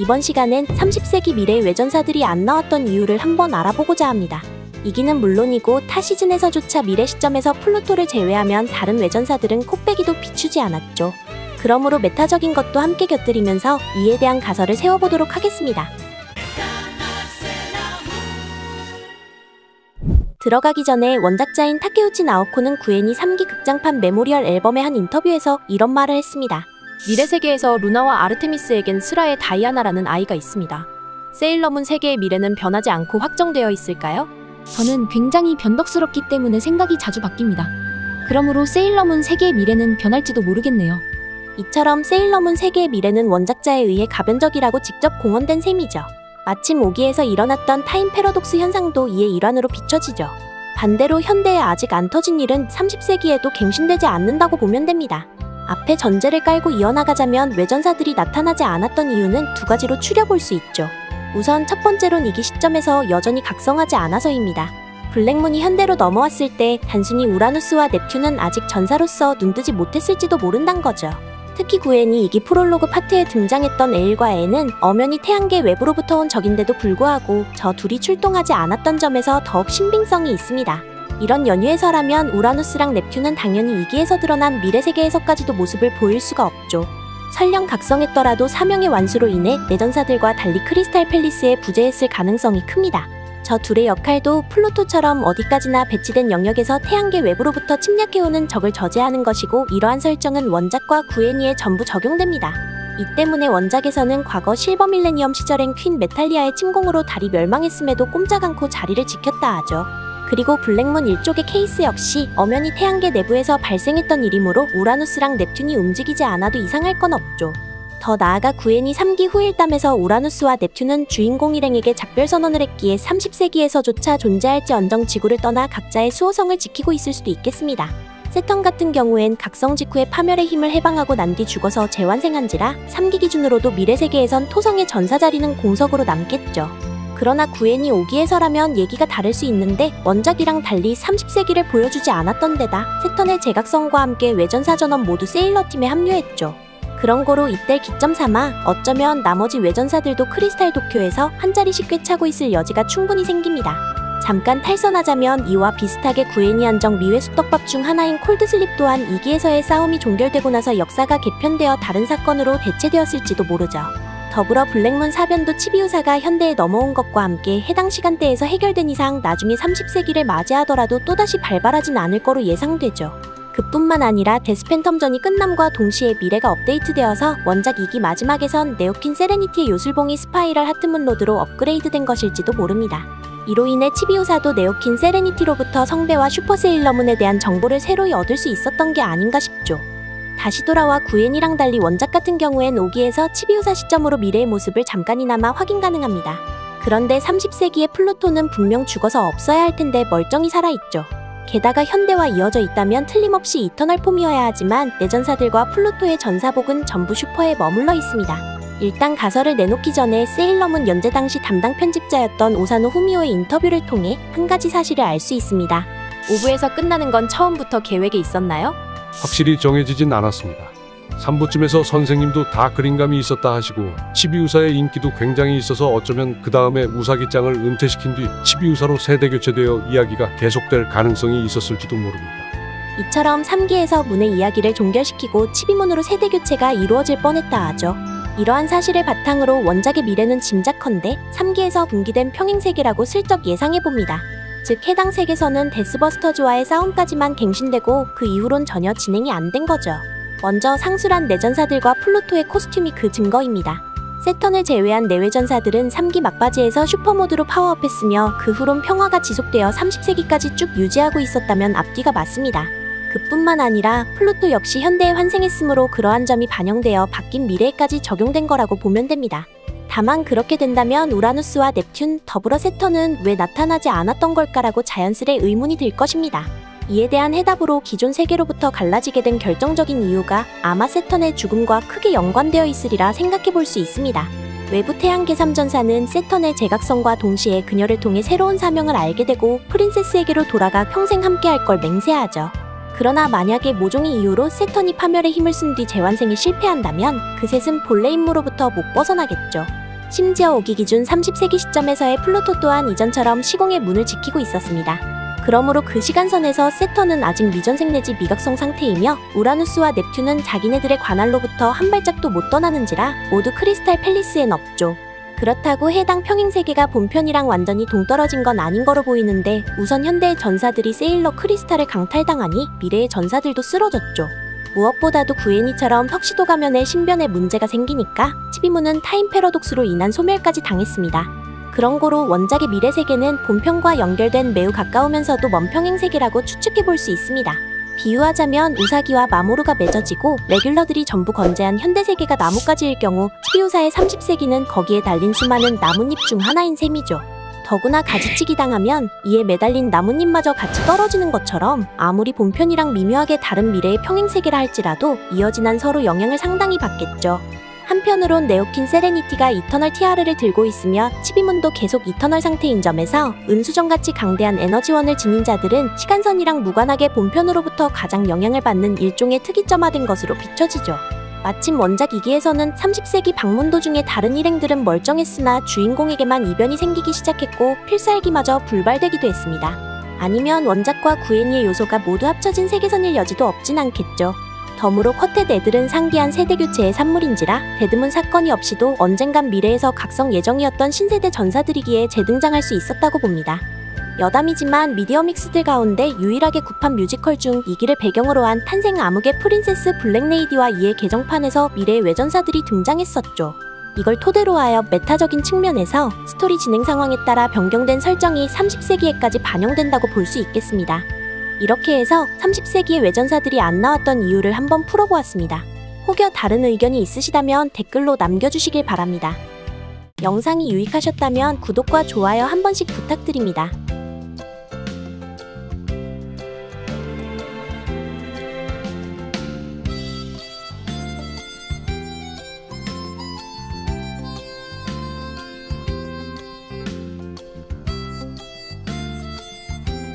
이번 시간엔 30세기 미래의 외전사들이 안 나왔던 이유를 한번 알아보고자 합니다. 이기는 물론이고 타 시즌에서조차 미래 시점에서 플루토를 제외하면 다른 외전사들은 콧배기도 비추지 않았죠. 그러므로 메타적인 것도 함께 곁들이면서 이에 대한 가설을 세워보도록 하겠습니다. 들어가기 전에 원작자인 타케우치 나오코는 구엔이 3기 극장판 메모리얼 앨범의 한 인터뷰에서 이런 말을 했습니다. 미래 세계에서 루나와 아르테미스에겐 스라의 다이아나라는 아이가 있습니다. 세일러문 세계의 미래는 변하지 않고 확정되어 있을까요? 저는 굉장히 변덕스럽기 때문에 생각이 자주 바뀝니다. 그러므로 세일러문 세계의 미래는 변할지도 모르겠네요. 이처럼 세일러문 세계의 미래는 원작자에 의해 가변적이라고 직접 공언된 셈이죠. 마침 5기에서 일어났던 타임 패러독스 현상도 이의 일환으로 비춰지죠. 반대로 현대에 아직 안 터진 일은 30세기에도 갱신되지 않는다고 보면 됩니다. 앞에 전제를 깔고 이어나가자면 외전사들이 나타나지 않았던 이유는 두 가지로 추려볼 수 있죠. 우선 첫 번째론 이기 시점에서 여전히 각성하지 않아서입니다. 블랙문이 현대로 넘어왔을 때 단순히 우라누스와 넵튠은 아직 전사로서 눈뜨지 못했을지도 모른단 거죠. 특히 구엔이 이기 프롤로그 파트에 등장했던 에일과 애는 엄연히 태양계 외부로부터 온 적인데도 불구하고 저 둘이 출동하지 않았던 점에서 더욱 신빙성이 있습니다. 이런 연유에서라면 우라누스랑 넵튠은 당연히 이기에서 드러난 미래세계에서까지도 모습을 보일 수가 없죠. 설령 각성했더라도 사명의 완수로 인해 내전사들과 달리 크리스탈 팰리스에 부재했을 가능성이 큽니다. 저 둘의 역할도 플루토처럼 어디까지나 배치된 영역에서 태양계 외부로부터 침략해오는 적을 저지하는 것이고, 이러한 설정은 원작과 구엔이에 전부 적용됩니다. 이 때문에 원작에서는 과거 실버 밀레니엄 시절엔 퀸 메탈리아의 침공으로 달이 멸망했음에도 꼼짝 않고 자리를 지켰다 하죠. 그리고 블랙문 일족의 케이스 역시 엄연히 태양계 내부에서 발생했던 일이므로 우라누스랑 넵튠이 움직이지 않아도 이상할 건 없죠. 더 나아가 구엔이 3기 후일담에서 우라누스와 넵튠은 주인공 일행에게 작별선언을 했기에 30세기에서조차 존재할지언정 지구를 떠나 각자의 수호성을 지키고 있을 수도 있겠습니다. 세턴 같은 경우엔 각성 직후에 파멸의 힘을 해방하고 난 뒤 죽어서 재환생한지라 3기 기준으로도 미래세계에선 토성의 전사자리는 공석으로 남겠죠. 그러나 구엔이 5기에서라면 얘기가 다를 수 있는데, 원작이랑 달리 30세기를 보여주지 않았던 데다 세턴의 재각성과 함께 외전사 전원 모두 세일러팀에 합류했죠. 그런 거로 이때 기점 삼아 어쩌면 나머지 외전사들도 크리스탈 도쿄에서 한 자리씩 꿰차고 있을 여지가 충분히 생깁니다. 잠깐 탈선하자면 이와 비슷하게 구엔이 한정 미회 쑥떡밥 중 하나인 콜드슬립 또한 2기에서의 싸움이 종결되고 나서 역사가 개편되어 다른 사건으로 대체되었을지도 모르죠. 더불어 블랙문 사변도 치비우사가 현대에 넘어온 것과 함께 해당 시간대에서 해결된 이상 나중에 30세기를 맞이하더라도 또다시 발발하진 않을 거로 예상되죠. 그뿐만 아니라 데스팬텀전이 끝남과 동시에 미래가 업데이트되어서 원작 2기 마지막에선 네오킨 세레니티의 요술봉이 스파이럴 하트문로드로 업그레이드된 것일지도 모릅니다. 이로 인해 치비우사도 네오킨 세레니티로부터 성배와 슈퍼세일러문에 대한 정보를 새로이 얻을 수 있었던 게 아닌가 싶죠. 다시 돌아와 구엔이랑 달리 원작 같은 경우엔 5기에서 치비우사 시점으로 미래의 모습을 잠깐이나마 확인 가능합니다. 그런데 30세기의 플루토는 분명 죽어서 없어야 할 텐데 멀쩡히 살아있죠. 게다가 현대와 이어져 있다면 틀림없이 이터널 폼이어야 하지만 내전사들과 플루토의 전사복은 전부 슈퍼에 머물러 있습니다. 일단 가설을 내놓기 전에 세일러문 연재 당시 담당 편집자였던 오사노 후미오의 인터뷰를 통해 한 가지 사실을 알 수 있습니다. 5부에서 끝나는 건 처음부터 계획에 있었나요? 확실히 정해지진 않았습니다. 3부쯤에서 선생님도 다 그림감이 있었다 하시고, 치비우사의 인기도 굉장히 있어서 어쩌면 그 다음에 우사기짱을 은퇴시킨 뒤 치비우사로 세대교체되어 이야기가 계속될 가능성이 있었을지도 모릅니다. 이처럼 3기에서 문의 이야기를 종결시키고 치비문으로 세대교체가 이루어질 뻔했다 하죠. 이러한 사실을 바탕으로 원작의 미래는 짐작컨대 3기에서 분기된 평행세계라고 슬쩍 예상해봅니다. 즉 해당 세계선은 데스버스터즈와의 싸움까지만 갱신되고 그 이후론 전혀 진행이 안 된 거죠. 먼저 상술한 내전사들과 플루토의 코스튬이 그 증거입니다. 세턴을 제외한 내외전사들은 3기 막바지에서 슈퍼모드로 파워업했으며 그 후론 평화가 지속되어 30세기까지 쭉 유지하고 있었다면 앞뒤가 맞습니다. 그뿐만 아니라 플루토 역시 현대에 환생했으므로 그러한 점이 반영되어 바뀐 미래에까지 적용된 거라고 보면 됩니다. 다만 그렇게 된다면 우라누스와 넵튠, 더불어 세턴은 왜 나타나지 않았던 걸까라고 자연스레 의문이 들 것입니다. 이에 대한 해답으로 기존 세계로부터 갈라지게 된 결정적인 이유가 아마 세턴의 죽음과 크게 연관되어 있으리라 생각해볼 수 있습니다. 외부 태양계 3전사는 세턴의 재각성과 동시에 그녀를 통해 새로운 사명을 알게 되고 프린세스에게로 돌아가 평생 함께할 걸 맹세하죠. 그러나 만약에 모종의 이유로 세턴이 파멸의 힘을 쓴 뒤 재환생에 실패한다면 그 셋은 본래 임무로부터 못 벗어나겠죠. 심지어 5기 기준 30세기 시점에서의 플루토 또한 이전처럼 시공의 문을 지키고 있었습니다. 그러므로 그 시간선에서 세턴은 아직 미전생 내지 미각성 상태이며 우라누스와 넵튠은 자기네들의 관할로부터 한 발짝도 못 떠나는지라 모두 크리스탈 팰리스엔 없죠. 그렇다고 해당 평행세계가 본편이랑 완전히 동떨어진 건 아닌 거로 보이는데 우선 현대의 전사들이 세일러 크리스탈을 강탈당하니 미래의 전사들도 쓰러졌죠. 무엇보다도 구애니처럼 턱시도 가면에 신변에 문제가 생기니까 치비문은 타임 패러독스로 인한 소멸까지 당했습니다. 그런 거로 원작의 미래세계는 본편과 연결된 매우 가까우면서도 먼 평행세계라고 추측해볼 수 있습니다. 비유하자면 우사기와 마모루가 맺어지고 레귤러들이 전부 건재한 현대세계가 나뭇가지일 경우 치비우사의 30세기는 거기에 달린 수많은 나뭇잎 중 하나인 셈이죠. 더구나 가지치기 당하면 이에 매달린 나뭇잎마저 같이 떨어지는 것처럼 아무리 본편이랑 미묘하게 다른 미래의 평행세계라 할지라도 이어지난 서로 영향을 상당히 받겠죠. 한편으론 네오킨 세레니티가 이터널 티아르를 들고 있으며 치비문도 계속 이터널 상태인 점에서 은수정같이 강대한 에너지원을 지닌 자들은 시간선이랑 무관하게 본편으로부터 가장 영향을 받는 일종의 특이점화된 것으로 비춰지죠. 마침 원작 2기에서는 30세기 방문 도중에 다른 일행들은 멀쩡했으나 주인공에게만 이변이 생기기 시작했고 필살기마저 불발되기도 했습니다. 아니면 원작과 구애니의 요소가 모두 합쳐진 세계선일 여지도 없진 않겠죠. 덤으로 쿼텟 애들은 상기한 세대교체의 산물인지라 데드문 사건이 없이도 언젠간 미래에서 각성 예정이었던 신세대 전사들이기에 재등장할 수 있었다고 봅니다. 여담이지만 미디어 믹스들 가운데 유일하게 구판 뮤지컬 중 2기를 배경으로 한 탄생 암흑의 프린세스 블랙레이디와 이의 개정판에서 미래의 외전사들이 등장했었죠. 이걸 토대로 하여 메타적인 측면에서 스토리 진행 상황에 따라 변경된 설정이 30세기에까지 반영된다고 볼 수 있겠습니다. 이렇게 해서 30세기의 외전사들이 안 나왔던 이유를 한번 풀어보았습니다. 혹여 다른 의견이 있으시다면 댓글로 남겨주시길 바랍니다. 영상이 유익하셨다면 구독과 좋아요 한 번씩 부탁드립니다.